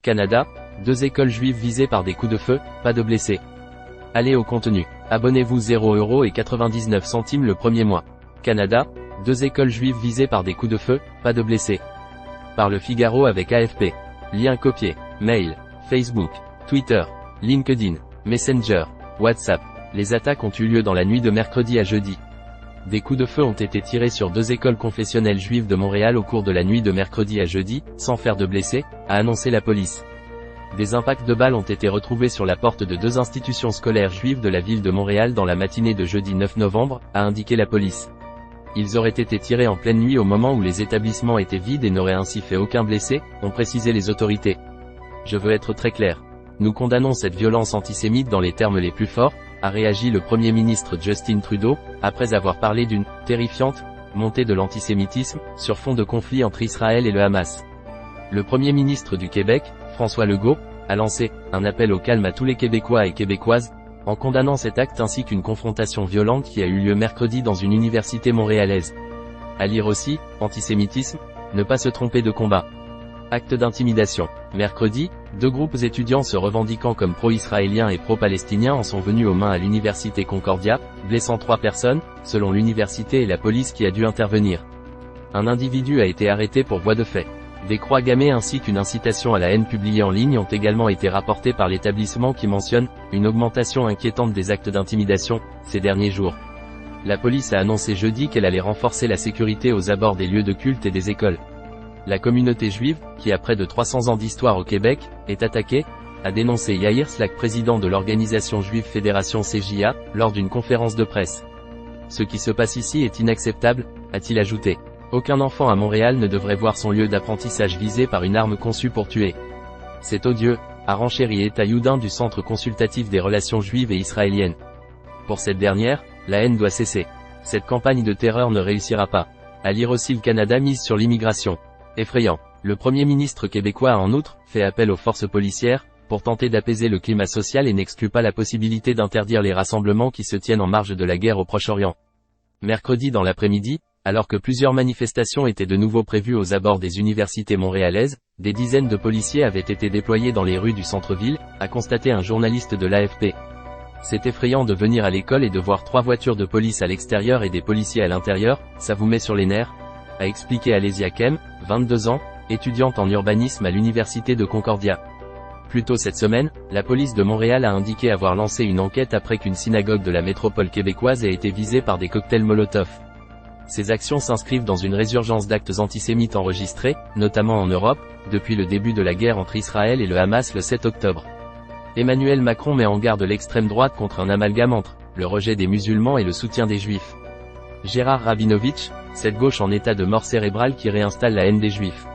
Canada, 2 écoles juives visées par des coups de feu, pas de blessés. Allez au contenu. Abonnez-vous 0,99 € le premier mois. Canada, 2 écoles juives visées par des coups de feu, pas de blessés. Par Le Figaro avec AFP. Lien copié. Mail, Facebook, Twitter, LinkedIn, Messenger, WhatsApp. Les attaques ont eu lieu dans la nuit de mercredi à jeudi. Des coups de feu ont été tirés sur 2 écoles confessionnelles juives de Montréal au cours de la nuit de mercredi à jeudi, sans faire de blessés, a annoncé la police. Des impacts de balles ont été retrouvés sur la porte de 2 institutions scolaires juives de la ville de Montréal dans la matinée de jeudi 9 novembre, a indiqué la police. Ils auraient été tirés en pleine nuit au moment où les établissements étaient vides et n'auraient ainsi fait aucun blessé, ont précisé les autorités. Je veux être très clair. Nous condamnons cette violence antisémite dans les termes les plus forts, a réagi le Premier ministre Justin Trudeau, après avoir parlé d'une « terrifiante » montée de l'antisémitisme, sur fond de conflit entre Israël et le Hamas. Le Premier ministre du Québec, François Legault, a lancé un appel au calme à tous les Québécois et Québécoises, en condamnant cet acte ainsi qu'une confrontation violente qui a eu lieu mercredi dans une université montréalaise. À lire aussi, antisémitisme, ne pas se tromper de combat. Acte d'intimidation. Mercredi, 2 groupes étudiants se revendiquant comme pro-israéliens et pro-palestiniens en sont venus aux mains à l'université Concordia, blessant 3 personnes, selon l'université et la police qui a dû intervenir. Un individu a été arrêté pour voie de fait. Des croix gammées ainsi qu'une incitation à la haine publiée en ligne ont également été rapportées par l'établissement qui mentionne une augmentation inquiétante des actes d'intimidation ces derniers jours. La police a annoncé jeudi qu'elle allait renforcer la sécurité aux abords des lieux de culte et des écoles. La communauté juive, qui a près de 300 ans d'histoire au Québec, est attaquée, a dénoncé Yair Slak, président de l'organisation juive Fédération CJA, lors d'une conférence de presse. Ce qui se passe ici est inacceptable, a-t-il ajouté. Aucun enfant à Montréal ne devrait voir son lieu d'apprentissage visé par une arme conçue pour tuer. C'est odieux, a renchéri Eta Youdin du Centre consultatif des relations juives et israéliennes. Pour cette dernière, la haine doit cesser. Cette campagne de terreur ne réussira pas. À lire aussi le Canada mise sur l'immigration. Effrayant. Le Premier ministre québécois a en outre fait appel aux forces policières, pour tenter d'apaiser le climat social et n'exclut pas la possibilité d'interdire les rassemblements qui se tiennent en marge de la guerre au Proche-Orient. Mercredi dans l'après-midi, alors que plusieurs manifestations étaient de nouveau prévues aux abords des universités montréalaises, des dizaines de policiers avaient été déployés dans les rues du centre-ville, a constaté un journaliste de l'AFP. C'est effrayant de venir à l'école et de voir 3 voitures de police à l'extérieur et des policiers à l'intérieur, ça vous met sur les nerfs, a expliqué Alésia Kem, 22 ans, étudiante en urbanisme à l'université de Concordia. Plus tôt cette semaine, la police de Montréal a indiqué avoir lancé une enquête après qu'une synagogue de la métropole québécoise ait été visée par des cocktails Molotov. Ces actions s'inscrivent dans une résurgence d'actes antisémites enregistrés, notamment en Europe, depuis le début de la guerre entre Israël et le Hamas le 7 octobre. Emmanuel Macron met en garde l'extrême droite contre un amalgame entre le rejet des musulmans et le soutien des juifs. Gérard Rabinovitch, cette gauche en état de mort cérébrale qui réinstalle la haine des juifs.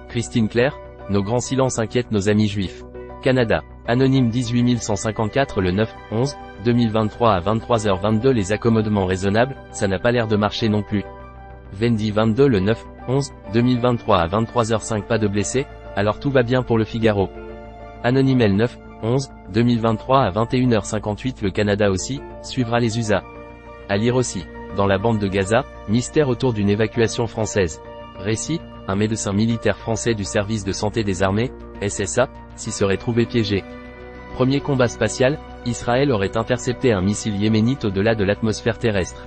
Christine Claire, nos grands silences inquiètent nos amis juifs. Canada, anonyme 18154 le 9/11/2023 à 23h22 les accommodements raisonnables, ça n'a pas l'air de marcher non plus. Vendy 22 le 9/11/2023 à 23h05 pas de blessés, alors tout va bien pour le Figaro. Anonyme L 9/11/2023 à 21h58 le Canada aussi, suivra les USA. À lire aussi. Dans la bande de Gaza, mystère autour d'une évacuation française. Récit, un médecin militaire français du service de santé des armées, SSA, s'y serait trouvé piégé. Premier combat spatial, Israël aurait intercepté un missile yéménite au-delà de l'atmosphère terrestre.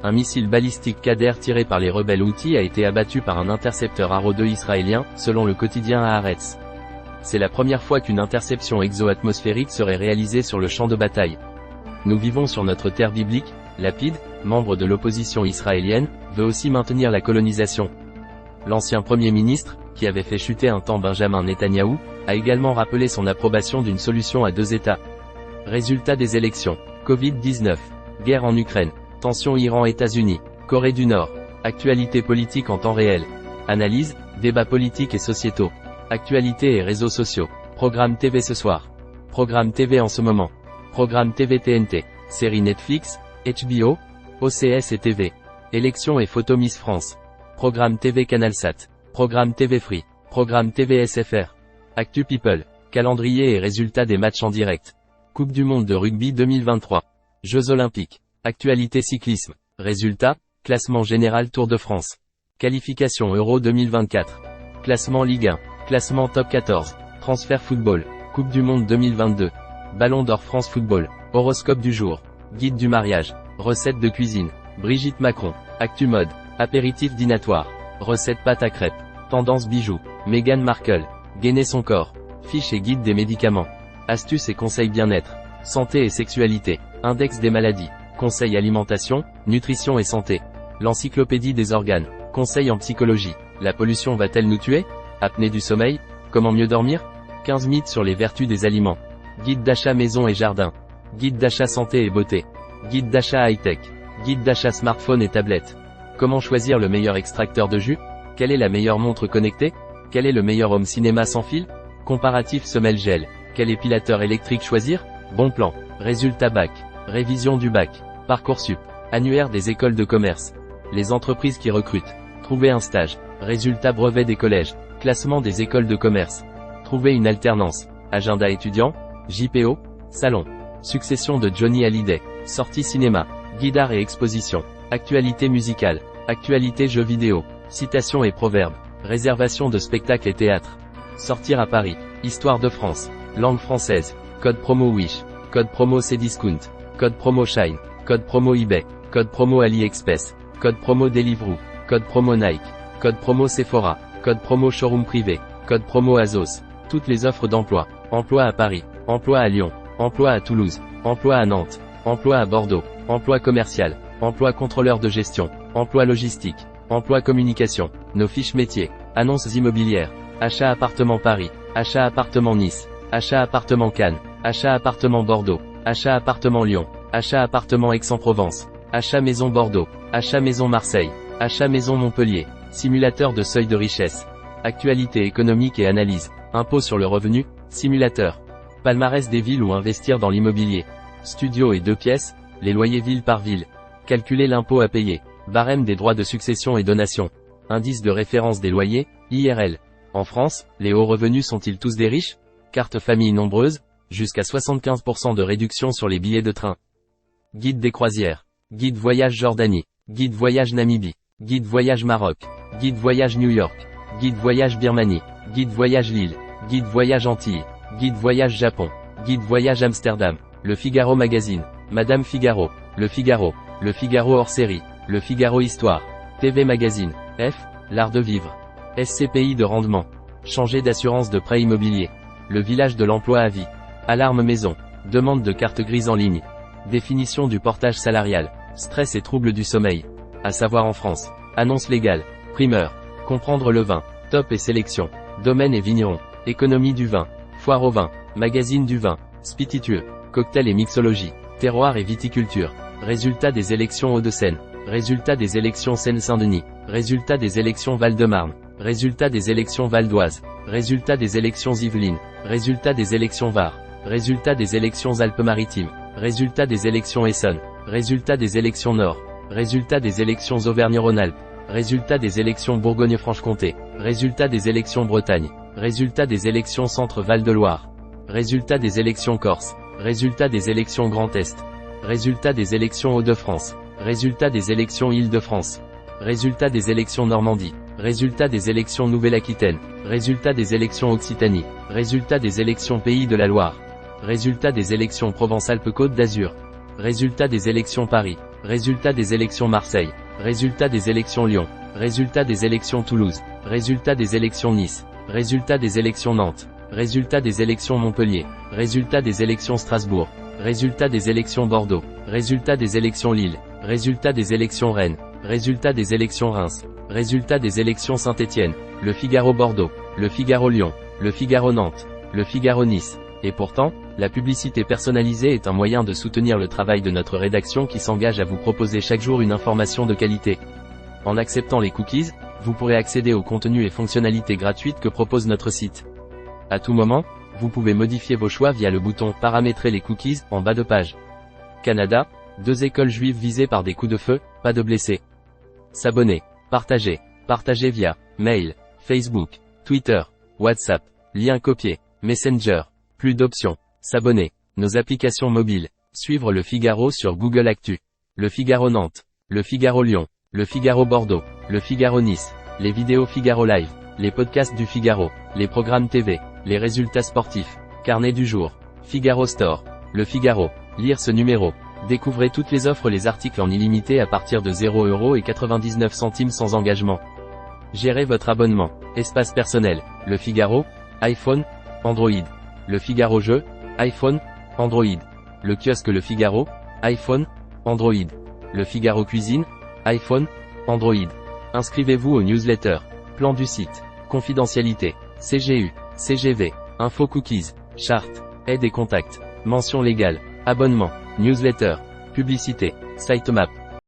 Un missile balistique Qader tiré par les rebelles Houthis a été abattu par un intercepteur Arrow 2 israélien, selon le quotidien Haaretz. C'est la première fois qu'une interception exo-atmosphérique serait réalisée sur le champ de bataille. Nous vivons sur notre terre biblique. Lapid, membre de l'opposition israélienne, veut aussi maintenir la colonisation. L'ancien Premier ministre, qui avait fait chuter un temps Benjamin Netanyahou, a également rappelé son approbation d'une solution à 2 États. Résultat des élections. Covid-19. Guerre en Ukraine. Tension Iran-États-Unis. Corée du Nord. Actualité politique en temps réel. Analyse, débats politiques et sociétaux. Actualité et réseaux sociaux. Programme TV ce soir. Programme TV en ce moment. Programme TV TNT. Série Netflix, HBO, OCS et TV. Élections et photos Miss France. Programme TV CanalSat. Programme TV Free. Programme TV SFR. Actu People. Calendrier et résultats des matchs en direct. Coupe du monde de rugby 2023. Jeux Olympiques. Actualité cyclisme. Résultats, classement général Tour de France. Qualification Euro 2024. Classement Ligue 1. Classement Top 14. Transfert football. Coupe du monde 2022. Ballon d'or France Football. Horoscope du jour. Guide du mariage. Recettes de cuisine. Brigitte Macron. Actu mode. Apéritif dînatoire. Recette pâte à crêpes. Tendance bijoux. Meghan Markle. Gainer son corps. Fiche et guide des médicaments. Astuces et conseils bien-être. Santé et sexualité. Index des maladies. Conseils alimentation, nutrition et santé. L'encyclopédie des organes. Conseils en psychologie. La pollution va-t-elle nous tuer? Apnée du sommeil. Comment mieux dormir? 15 mythes sur les vertus des aliments. Guide d'achat maison et jardin. Guide d'achat santé et beauté. Guide d'achat high-tech. Guide d'achat smartphone et tablette. Comment choisir le meilleur extracteur de jus? Quelle est la meilleure montre connectée? Quel est le meilleur home cinéma sans fil? Comparatif semelle gel. Quel épilateur électrique choisir? Bon plan. Résultat bac. Révision du bac. Parcoursup. Annuaire des écoles de commerce. Les entreprises qui recrutent. Trouver un stage. Résultat brevet des collèges. Classement des écoles de commerce. Trouver une alternance. Agenda étudiant. JPO. Salon. Succession de Johnny Hallyday. Sortie cinéma. Guide art et exposition. Actualité musicale. Actualité jeux vidéo. Citations et proverbes. Réservation de spectacles et théâtres. Sortir à Paris. Histoire de France. Langue française. Code promo Wish. Code promo Cdiscount. Code promo Shine. Code promo eBay. Code promo AliExpress. Code promo Deliveroo. Code promo Nike. Code promo Sephora. Code promo Showroom privé. Code promo Azos. Toutes les offres d'emploi. Emploi à Paris. Emploi à Lyon. Emploi à Toulouse. Emploi à Nantes. Emploi à Bordeaux. Emploi commercial. Emploi contrôleur de gestion. Emploi logistique. Emploi communication. Nos fiches métiers. Annonces immobilières. Achat appartement Paris. Achat appartement Nice. Achat appartement Cannes. Achat appartement Bordeaux. Achat appartement Lyon. Achat appartement Aix-en-Provence. Achat maison Bordeaux. Achat maison Marseille. Achat maison Montpellier. Simulateur de seuil de richesse. Actualité économique et analyse. Impôt sur le revenu. Simulateur. Palmarès des villes où investir dans l'immobilier. Studio et 2 pièces. Les loyers ville par ville. Calculer l'impôt à payer. Barème des droits de succession et donation. Indice de référence des loyers, IRL. En France, les hauts revenus sont-ils tous des riches? Carte famille nombreuse. Jusqu'à 75% de réduction sur les billets de train. Guide des croisières. Guide voyage Jordanie. Guide voyage Namibie. Guide voyage Maroc. Guide voyage New York. Guide voyage Birmanie. Guide voyage Lille. Guide voyage Antilles. Guide voyage Japon. Guide voyage Amsterdam. Le Figaro Magazine. Madame Figaro. Le Figaro. Le Figaro hors série. Le Figaro Histoire. TV Magazine. F. L'art de vivre. SCPI de rendement. Changer d'assurance de prêt immobilier. Le village de l'emploi à vie. Alarme maison. Demande de carte grise en ligne. Définition du portage salarial. Stress et troubles du sommeil. À savoir en France. Annonce légale. Primeur. Comprendre le vin. Top et sélection. Domaine et vigneron. Économie du vin. Foire au vin. Magazine du vin. Spiritueux. Cocktail et mixologie. Terroir et viticulture. Résultat des élections Hauts-de-Seine. Résultat des élections Seine-Saint-Denis. Résultat des élections Val-de-Marne. Résultat des élections Val d'Oise. Résultat des élections Yvelines. Résultat des élections Var. Résultat des élections Alpes-Maritimes. Résultat des élections Essonne. Résultat des élections Nord. Résultat des élections Auvergne-Rhône-Alpes. Résultat des élections Bourgogne-Franche-Comté. Résultat des élections Bretagne. Résultat des élections Centre-Val de Loire. Résultat des élections Corse. Résultat des élections Grand Est. Résultat des élections Hauts-de-France. Résultat des élections Île-de-France. Résultat des élections Normandie. Résultat des élections Nouvelle-Aquitaine. Résultat des élections Occitanie. Résultat des élections Pays de la Loire. Résultat des élections Provence-Alpes-Côte d'Azur. Résultat des élections Paris. Résultat des élections Marseille. Résultat des élections Lyon. Résultat des élections Toulouse. Résultat des élections Nice. Résultat des élections Nantes. Résultat des élections Montpellier. Résultat des élections Strasbourg. Résultat des élections Bordeaux. Résultat des élections Lille. Résultat des élections Rennes. Résultat des élections Reims. Résultat des élections Saint-Étienne. Le Figaro Bordeaux. Le Figaro Lyon. Le Figaro Nantes. Le Figaro Nice. Et pourtant, la publicité personnalisée est un moyen de soutenir le travail de notre rédaction qui s'engage à vous proposer chaque jour une information de qualité. En acceptant les cookies, vous pourrez accéder aux contenus et fonctionnalités gratuites que propose notre site. À tout moment, vous pouvez modifier vos choix via le bouton « Paramétrer les cookies » en bas de page. Canada, 2 écoles juives visées par des coups de feu, pas de blessés. S'abonner. Partager. Partager via mail, Facebook, Twitter, WhatsApp, lien copié, Messenger. Plus d'options. S'abonner. Nos applications mobiles. Suivre le Figaro sur Google Actu. Le Figaro Nantes. Le Figaro Lyon. Le Figaro Bordeaux. Le Figaro Nice. Les vidéos Figaro Live. Les podcasts du Figaro. Les programmes TV. Les résultats sportifs. Carnet du jour. Figaro Store. Le Figaro. Lire ce numéro. Découvrez toutes les offres, les articles en illimité à partir de 0,99 € sans engagement. Gérez votre abonnement. Espace personnel. Le Figaro. iPhone. Android. Le Figaro Jeux. iPhone. Android. Le kiosque Le Figaro. iPhone. Android. Le Figaro Cuisine. iPhone. Android. Inscrivez-vous aux newsletters. Plan du site. Confidentialité. CGU. CGV. Info cookies. Charte. Aide et contact. Mention légale. Abonnement. Newsletter. Publicité. Sitemap.